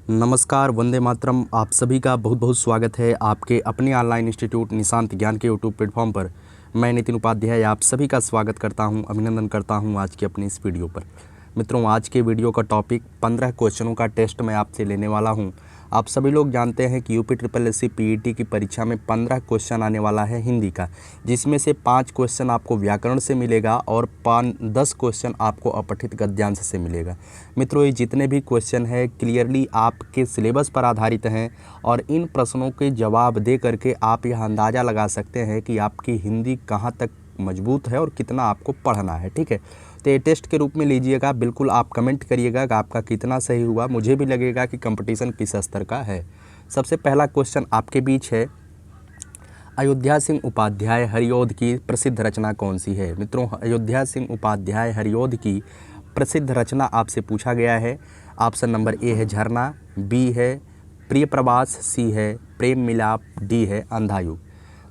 नमस्कार, वंदे मातरम। आप सभी का बहुत बहुत स्वागत है आपके अपने ऑनलाइन इंस्टीट्यूट निशांत ज्ञान के यूट्यूब प्लेटफॉर्म पर। मैं नितिन उपाध्याय आप सभी का स्वागत करता हूं, अभिनंदन करता हूं आज के अपनी इस वीडियो पर। मित्रों, आज के वीडियो का टॉपिक 15 क्वेश्चनों का टेस्ट मैं आपसे लेने वाला हूं। आप सभी लोग जानते हैं कि यूपी पीईटी की परीक्षा में 15 क्वेश्चन आने वाला है हिंदी का, जिसमें से 5 क्वेश्चन आपको व्याकरण से मिलेगा और 10 क्वेश्चन आपको अपठित गद्यांश से मिलेगा। मित्रों, ये जितने भी क्वेश्चन हैं क्लियरली आपके सिलेबस पर आधारित हैं और इन प्रश्नों के जवाब दे करके आप यह अंदाज़ा लगा सकते हैं कि आपकी हिंदी कहाँ तक मजबूत है और कितना आपको पढ़ना है। ठीक है, तो ये टेस्ट के रूप में लीजिएगा। बिल्कुल आप कमेंट करिएगा कि आपका कितना सही हुआ, मुझे भी लगेगा कि कंपटीशन किस स्तर का है। सबसे पहला क्वेश्चन आपके बीच है, अयोध्या सिंह उपाध्याय हरिऔध की प्रसिद्ध रचना कौन सी है। मित्रों, अयोध्या सिंह उपाध्याय हरिऔध की प्रसिद्ध रचना आपसे पूछा गया है। ऑप्शन नंबर ए है झरना, बी है प्रिय प्रवास, सी है प्रेम मिलाप, डी है अंधायुग।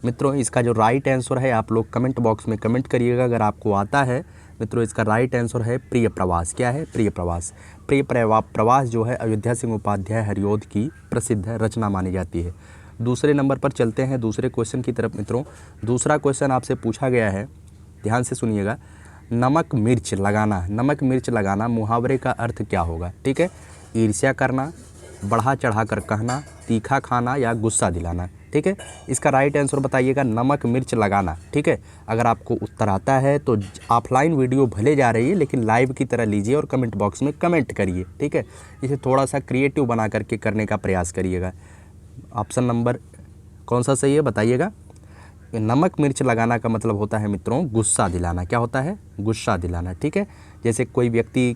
मित्रों, इसका जो राइट आंसर है आप लोग कमेंट बॉक्स में कमेंट करिएगा अगर आपको आता है। मित्रों, इसका राइट आंसर है प्रिय प्रवास। क्या है? प्रिय प्रवास। प्रिय प्रवास जो है अयोध्या सिंह उपाध्याय हरिऔध की प्रसिद्ध रचना मानी जाती है। दूसरे नंबर पर चलते हैं दूसरे क्वेश्चन की तरफ। मित्रों, दूसरा क्वेश्चन आपसे पूछा गया है, ध्यान से सुनिएगा। नमक मिर्च लगाना, नमक मिर्च लगाना मुहावरे का अर्थ क्या होगा? ठीक है, ईर्ष्या करना, बढ़ा चढ़ा कर कहना, तीखा खाना या गुस्सा दिलाना। ठीक है, इसका राइट आंसर बताइएगा नमक मिर्च लगाना। ठीक है, अगर आपको उत्तर आता है तो ऑफलाइन वीडियो भले जा रही है लेकिन लाइव की तरह लीजिए और कमेंट बॉक्स में कमेंट करिए। ठीक है, इसे थोड़ा सा क्रिएटिव बना करके करने का प्रयास करिएगा। ऑप्शन नंबर कौन सा सही है बताइएगा। नमक मिर्च लगाना का मतलब होता है मित्रों गुस्सा दिलाना। क्या होता है? गुस्सा दिलाना। ठीक है, जैसे कोई व्यक्ति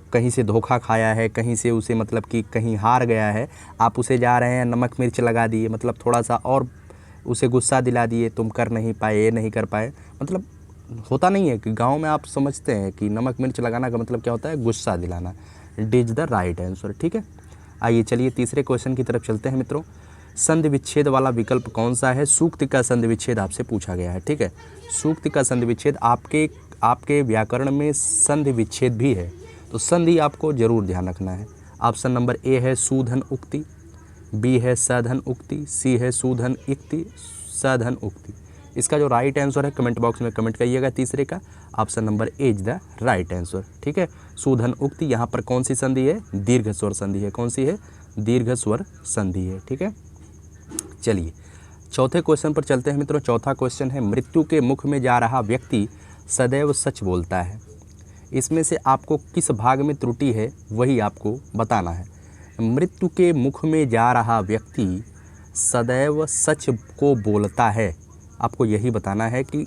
कहीं से धोखा खाया है, कहीं से उसे मतलब कि कहीं हार गया है, आप उसे जा रहे हैं नमक मिर्च लगा दिए, मतलब थोड़ा सा और उसे गुस्सा दिला दिए, तुम कर नहीं पाए, ये नहीं कर पाए। मतलब होता नहीं है कि गांव में आप समझते हैं कि नमक मिर्च लगाना का मतलब क्या होता है? गुस्सा दिलाना। Is the right answer. ठीक है, आइए चलिए तीसरे क्वेश्चन की तरफ चलते हैं। मित्रों, संधि विच्छेद वाला विकल्प कौन सा है? सूक्ति का संधि विच्छेद आपसे पूछा गया है। ठीक है, सूक्ति का संधि विच्छेद आपके व्याकरण में संधि विच्छेद भी है, तो संधि आपको जरूर ध्यान रखना है। ऑप्शन नंबर ए है सूधन उक्ति, बी है सधन उक्ति, सी है सूधन इक्ति, सधन उक्ति। इसका जो राइट आंसर है कमेंट बॉक्स में कमेंट करिएगा तीसरे का। Option number A is the right answer. ठीक है, सूधन उक्ति यहाँ पर कौन सी संधि है? दीर्घ स्वर संधि है। कौन सी है? दीर्घ स्वर संधि है। ठीक है, चलिए चौथे क्वेश्चन पर चलते हैं। मित्रों, चौथा क्वेश्चन है, मृत्यु के मुख में जा रहा व्यक्ति सदैव सच बोलता है। इसमें से आपको किस भाग में त्रुटि है वही आपको बताना है। मृत्यु के मुख में जा रहा व्यक्ति सदैव सच को बोलता है, आपको यही बताना है कि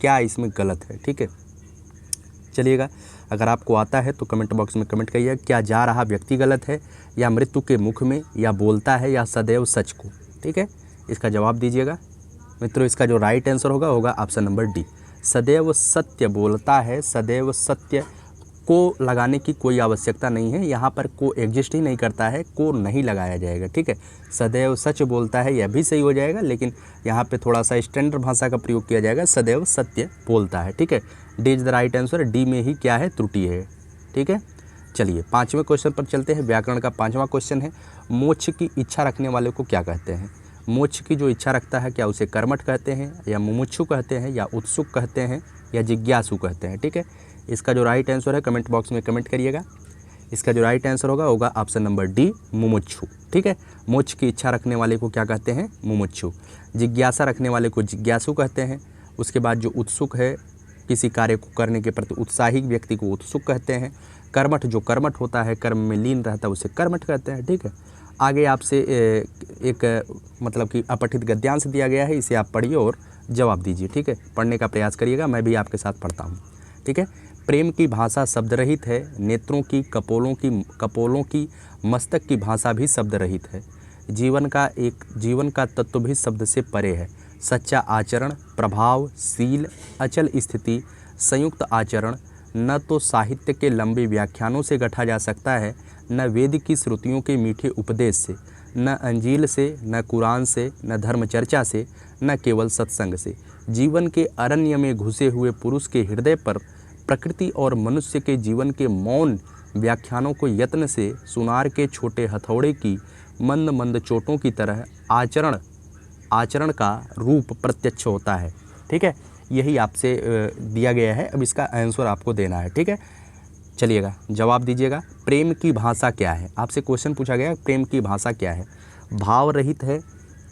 क्या इसमें गलत है। ठीक है, चलिएगा, अगर आपको आता है तो कमेंट बॉक्स में कमेंट करिए, क्या जा रहा व्यक्ति गलत है या मृत्यु के मुख में, या बोलता है, या सदैव सच को। ठीक है, इसका जवाब दीजिएगा। मित्रों, इसका जो राइट आंसर होगा ऑप्शन नंबर डी, सदैव सत्य बोलता है। सदैव सत्य को लगाने की कोई आवश्यकता नहीं है, यहाँ पर को एग्जिस्ट ही नहीं करता है, को नहीं लगाया जाएगा। ठीक है, सदैव सच बोलता है यह भी सही हो जाएगा, लेकिन यहाँ पे थोड़ा सा स्टैंडर्ड भाषा का प्रयोग किया जाएगा, सदैव सत्य बोलता है। ठीक है, D is the right answer. D में ही क्या है? त्रुटि है। ठीक है, चलिए पाँचवें क्वेश्चन पर चलते हैं। व्याकरण का पाँचवा क्वेश्चन है, मोक्ष की इच्छा रखने वाले को क्या कहते हैं? मोक्ष की जो इच्छा रखता है, क्या उसे कर्मठ कहते हैं, या मुमुक्षु कहते हैं, या उत्सुक कहते हैं, या जिज्ञासु कहते हैं? ठीक है, इसका जो राइट आंसर है कमेंट बॉक्स में कमेंट करिएगा। इसका जो राइट आंसर होगा ऑप्शन नंबर डी, मुमुक्षु। ठीक है, मोक्ष की इच्छा रखने वाले को क्या कहते हैं? मुमुक्षु। जिज्ञासा रखने वाले को जिज्ञासु कहते हैं। उसके बाद जो उत्सुक है, किसी कार्य को करने के प्रति उत्साही व्यक्ति को उत्सुक कहते हैं। कर्मठ, जो कर्मठ होता है, कर्म में लीन रहता है, उसे कर्मठ कहते हैं। ठीक है, आगे आपसे एक मतलब कि अपठित गद्यांश दिया गया है, इसे आप पढ़िए और जवाब दीजिए। ठीक है, पढ़ने का प्रयास करिएगा, मैं भी आपके साथ पढ़ता हूँ। ठीक है, प्रेम की भाषा शब्द रहित है, नेत्रों की कपोलों की मस्तक की भाषा भी शब्द रहित है। जीवन का तत्व भी शब्द से परे है। सच्चा आचरण, प्रभाव, शील, अचल स्थिति, संयुक्त आचरण न तो साहित्य के लंबे व्याख्यानों से गढ़ा जा सकता है, न वेद की श्रुतियों के मीठे उपदेश से, न अंजील से, न कुरान से, न धर्मचर्चा से, न केवल सत्संग से। जीवन के अरण्य में घुसे हुए पुरुष के हृदय पर प्रकृति और मनुष्य के जीवन के मौन व्याख्यानों को यत्न से सुनार के छोटे हथौड़े की मंद मंद चोटों की तरह आचरण का रूप प्रत्यक्ष होता है। ठीक है, यही आपसे दिया गया है। अब इसका आंसर आपको देना है। ठीक है, चलिएगा जवाब दीजिएगा। प्रेम की भाषा क्या है? आपसे क्वेश्चन पूछा गया प्रेम की भाषा क्या है? भाव रहित है,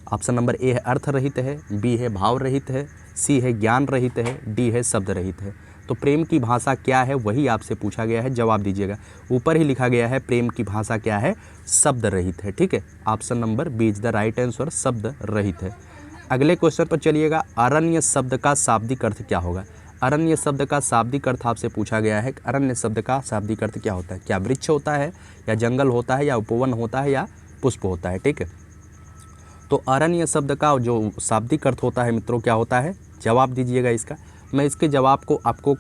ऑप्शन नंबर ए है अर्थ रहित है, बी है भाव रहित है, सी है ज्ञान रहित है, डी है शब्द रहित है। तो प्रेम की भाषा क्या है वही आपसे पूछा गया है, जवाब दीजिएगा। ऊपर ही लिखा गया है प्रेम की भाषा क्या है? शब्द रहित है। ठीक है, option number B is the right answer, शब्द रहित है। अगले क्वेश्चन पर चलिएगा। अरण्य शब्द का शाब्दिक अर्थ क्या होगा? अरण्य शब्द का शाब्दिक अर्थ आपसे पूछा गया है। अरण्य शब्द का शाब्दिक अर्थ क्या होता है? क्या वृक्ष होता है, या जंगल होता है, या उपवन होता है, या पुष्प होता है? ठीक है, तो अरण्य शब्द का जो शाब्दिक अर्थ होता है मित्रों क्या होता है? जवाब दीजिएगा इसका। मैं इसके जवाब को आपको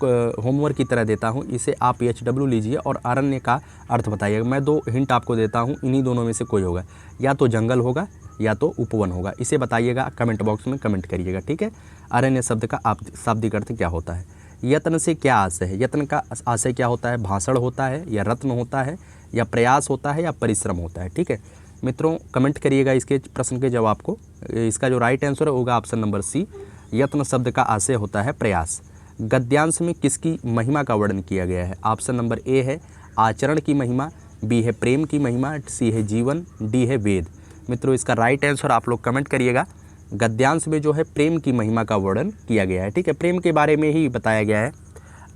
होमवर्क की तरह देता हूं, इसे आप HW लीजिए और अरण्य का अर्थ बताइएगा। मैं 2 हिंट आपको देता हूं, इन्हीं दोनों में से कोई होगा, या तो जंगल होगा या तो उपवन होगा। इसे बताइएगा, कमेंट बॉक्स में कमेंट करिएगा। ठीक है, अरण्य शब्द का शाब्दिक अर्थ क्या होता है? यत्न से क्या आशय है? यत्न का आशय क्या होता है? भाषण होता है, या रत्न होता है, या प्रयास होता है, या परिश्रम होता है? ठीक है मित्रों, कमेंट करिएगा इसके प्रश्न के जवाब को। इसका जो राइट आंसर होगा ऑप्शन नंबर सी, यत्न शब्द का आशय होता है प्रयास। गद्यांश में किसकी महिमा का वर्णन किया गया है? ऑप्शन नंबर ए है आचरण की महिमा, बी है प्रेम की महिमा, सी है जीवन, डी है वेद। मित्रों, इसका राइट आंसर आप लोग कमेंट करिएगा। गद्यांश में जो है प्रेम की महिमा का वर्णन किया गया है। ठीक है, प्रेम के बारे में ही बताया गया है।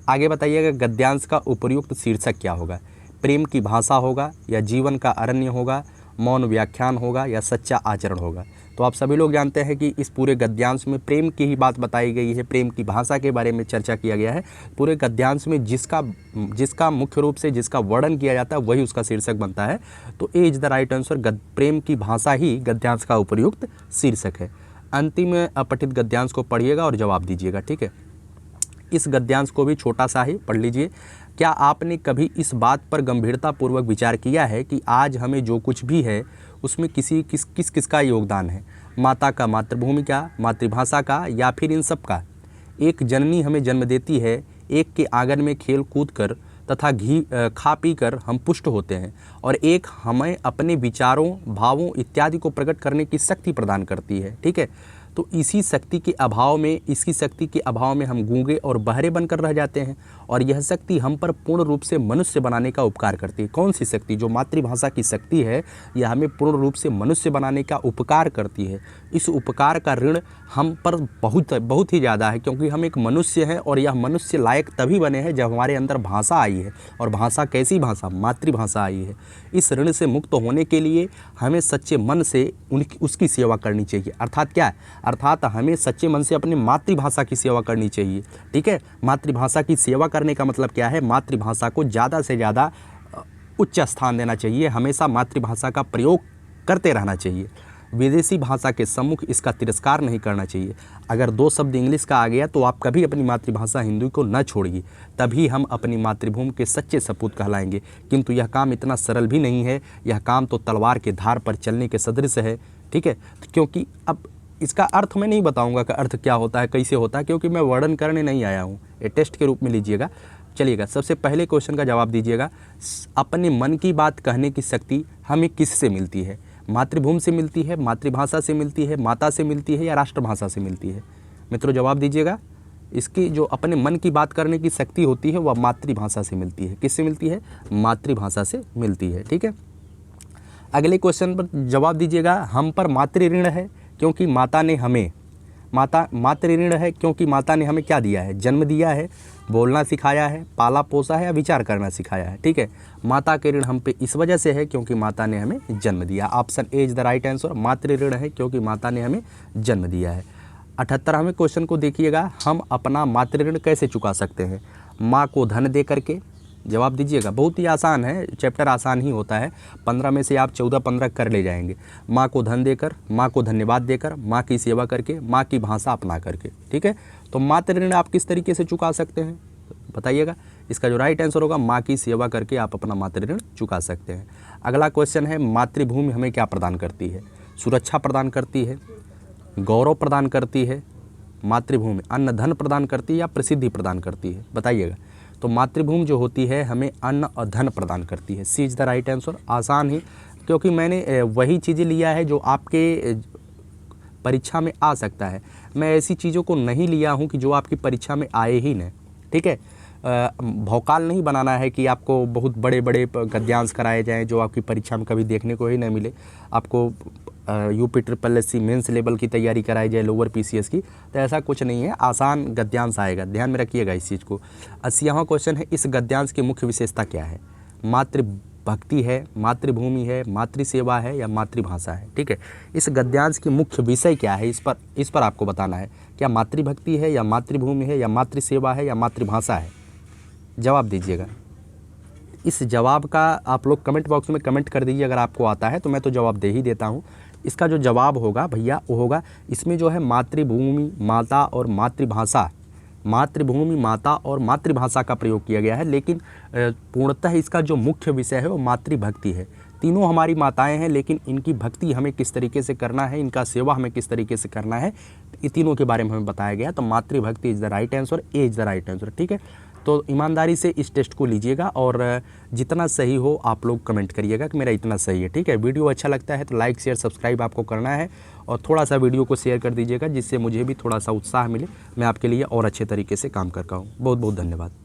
आगे बताइएगा, गद्यांश का उपयुक्त शीर्षक क्या होगा? प्रेम की भाषा होगा, या जीवन का अरण्य होगा, मौन व्याख्यान होगा, या सच्चा आचरण होगा? तो आप सभी लोग जानते हैं कि इस पूरे गद्यांश में प्रेम की ही बात बताई गई है, प्रेम की भाषा के बारे में चर्चा किया गया है। पूरे गद्यांश में जिसका मुख्य रूप से जिसका वर्णन किया जाता है वही उसका शीर्षक बनता है। तो ए इज द राइट आंसर, प्रेम की भाषा ही गद्यांश का उपयुक्त शीर्षक है। अंतिम अपठित गद्यांश को पढ़िएगा और जवाब दीजिएगा। ठीक है, इस गद्यांश को भी छोटा सा ही पढ़ लीजिए। क्या आपने कभी इस बात पर गंभीरतापूर्वक विचार किया है कि आज हमें जो कुछ भी है उसमें किसका योगदान है? माता का, मातृभूमि का, मातृभाषा का, या फिर इन सब का? एक जननी हमें जन्म देती है, एक के आंगन में खेल कूद कर तथा घी खा पी कर हम पुष्ट होते हैं, और एक हमें अपने विचारों, भावों इत्यादि को प्रकट करने की शक्ति प्रदान करती है। ठीक है, तो इसकी शक्ति के अभाव में हम गूंगे और बहरे बनकर रह जाते हैं, और यह शक्ति हम पर पूर्ण रूप से मनुष्य बनाने का उपकार करती है। कौन सी शक्ति? जो मातृभाषा की शक्ति है, यह हमें पूर्ण रूप से मनुष्य बनाने का उपकार करती है। इस उपकार का ऋण हम पर बहुत ही ज़्यादा है, क्योंकि हम एक मनुष्य हैं, और यह मनुष्य लायक तभी बने हैं जब हमारे अंदर भाषा आई है। और भाषा कैसी भाषा? मातृभाषा आई है। इस ऋण से मुक्त होने के लिए हमें सच्चे मन से उसकी सेवा करनी चाहिए। अर्थात क्या? अर्थात हमें सच्चे मन से अपनी मातृभाषा की सेवा करनी चाहिए। ठीक है, मातृभाषा की सेवा करने का मतलब क्या है? मातृभाषा को ज़्यादा से ज़्यादा उच्च स्थान देना चाहिए। हमेशा मातृभाषा का प्रयोग करते रहना चाहिए। विदेशी भाषा के सम्मुख इसका तिरस्कार नहीं करना चाहिए। अगर 2 शब्द इंग्लिश का आ गया तो आप कभी अपनी मातृभाषा हिंदी को न छोड़िए, तभी हम अपनी मातृभूमि के सच्चे सपूत कहलाएंगे। किंतु यह काम इतना सरल भी नहीं है। यह काम तो तलवार के धार पर चलने के सदृश है। ठीक है, क्योंकि अब इसका अर्थ मैं नहीं बताऊंगा कि अर्थ क्या होता है, कैसे होता है, क्योंकि मैं वर्णन करने नहीं आया हूँ। ये टेस्ट के रूप में लीजिएगा। चलिएगा, सबसे पहले क्वेश्चन का जवाब दीजिएगा। अपने मन की बात कहने की शक्ति हमें किससे मिलती है? मातृभूमि से मिलती है, मातृभाषा से मिलती है, माता से मिलती है, या राष्ट्रभाषा से मिलती है? मित्रों जवाब दीजिएगा। इसकी जो अपने मन की बात करने की शक्ति होती है वह मातृभाषा से मिलती है। किससे मिलती है? मातृभाषा से मिलती है। ठीक है, अगले क्वेश्चन पर जवाब दीजिएगा। हम पर मातृ ऋण है क्योंकि माता ने हमें मातृ ऋण है क्योंकि माता ने हमें क्या दिया है? जन्म दिया है, बोलना सिखाया है, पाला पोसा है, या विचार करना सिखाया है? ठीक है, माता के ऋण हम पे इस वजह से है क्योंकि माता ने हमें जन्म दिया। Option A is the right answer, मातृ ऋण है क्योंकि माता ने हमें जन्म दिया है। 78वें क्वेश्चन को देखिएगा। हम अपना मातृ ऋण कैसे चुका सकते हैं? माँ को धन दे करके? जवाब दीजिएगा। बहुत ही आसान है, चैप्टर आसान ही होता है। 15 में से आप 14-15 कर ले जाएंगे। माँ को धन देकर, माँ को धन्यवाद देकर, माँ की सेवा करके, माँ की भाषा अपना करके। ठीक है, तो मातृ ऋण आप किस तरीके से चुका सकते हैं बताइएगा। इसका जो राइट आंसर होगा, माँ की सेवा करके आप अपना मातृ ऋण चुका सकते हैं। अगला क्वेश्चन है, मातृभूमि हमें क्या प्रदान करती है? सुरक्षा प्रदान करती है, गौरव प्रदान करती है, मातृभूमि अन्न धन प्रदान करती है, या प्रसिद्धि प्रदान करती है? बताइएगा। तो मातृभूमि जो होती है हमें अन्न और धन प्रदान करती है। सी इज़ द राइट आंसर। आसान है क्योंकि मैंने वही चीज़ें लिया है जो आपके परीक्षा में आ सकता है। मैं ऐसी चीज़ों को नहीं लिया हूँ कि जो आपकी परीक्षा में आए ही नहीं, ठीक है। भौकाल नहीं बनाना है कि आपको बहुत बड़े बड़े गद्यांश कराए जाएं जो आपकी परीक्षा में कभी देखने को ही नहीं मिले। आपको UPSSC मेंस लेवल की तैयारी कराई जाए, लोअर PCS की, तो ऐसा कुछ नहीं है। आसान गद्यांश आएगा, ध्यान में रखिएगा इस चीज़ को। 80वां क्वेश्चन है, इस गद्यांश की मुख्य विशेषता क्या है? मातृभक्ति है, मातृभूमि है, मातृ सेवा है या मातृभाषा है, ठीक है। इस गद्यांश की मुख्य विषय क्या है, इस पर आपको बताना है। क्या मातृभक्ति है या मातृभूमि है या मातृ सेवा है या मातृभाषा है? जवाब दीजिएगा। इस जवाब का आप लोग कमेंट बॉक्स में कमेंट कर दीजिए अगर आपको आता है, तो मैं तो जवाब दे ही देता हूँ। इसका जो जवाब होगा भैया वो होगा, इसमें जो है मातृभूमि, माता और मातृभाषा, मातृभूमि, माता और मातृभाषा का प्रयोग किया गया है। लेकिन पूर्णतः इसका जो मुख्य विषय है वो मातृभक्ति है। तीनों हमारी माताएं हैं, लेकिन इनकी भक्ति हमें किस तरीके से करना है, इनका सेवा हमें किस तरीके से करना है, ये तीनों के बारे में हमें बताया गया। तो मातृभक्ति is the right answer, A is the right answer, ठीक है। तो ईमानदारी से इस टेस्ट को लीजिएगा और जितना सही हो आप लोग कमेंट करिएगा कि मेरा इतना सही है, ठीक है। वीडियो अच्छा लगता है तो लाइक शेयर सब्सक्राइब आपको करना है और थोड़ा सा वीडियो को शेयर कर दीजिएगा, जिससे मुझे भी थोड़ा सा उत्साह मिले, मैं आपके लिए और अच्छे तरीके से काम कर पाऊँ। बहुत बहुत धन्यवाद।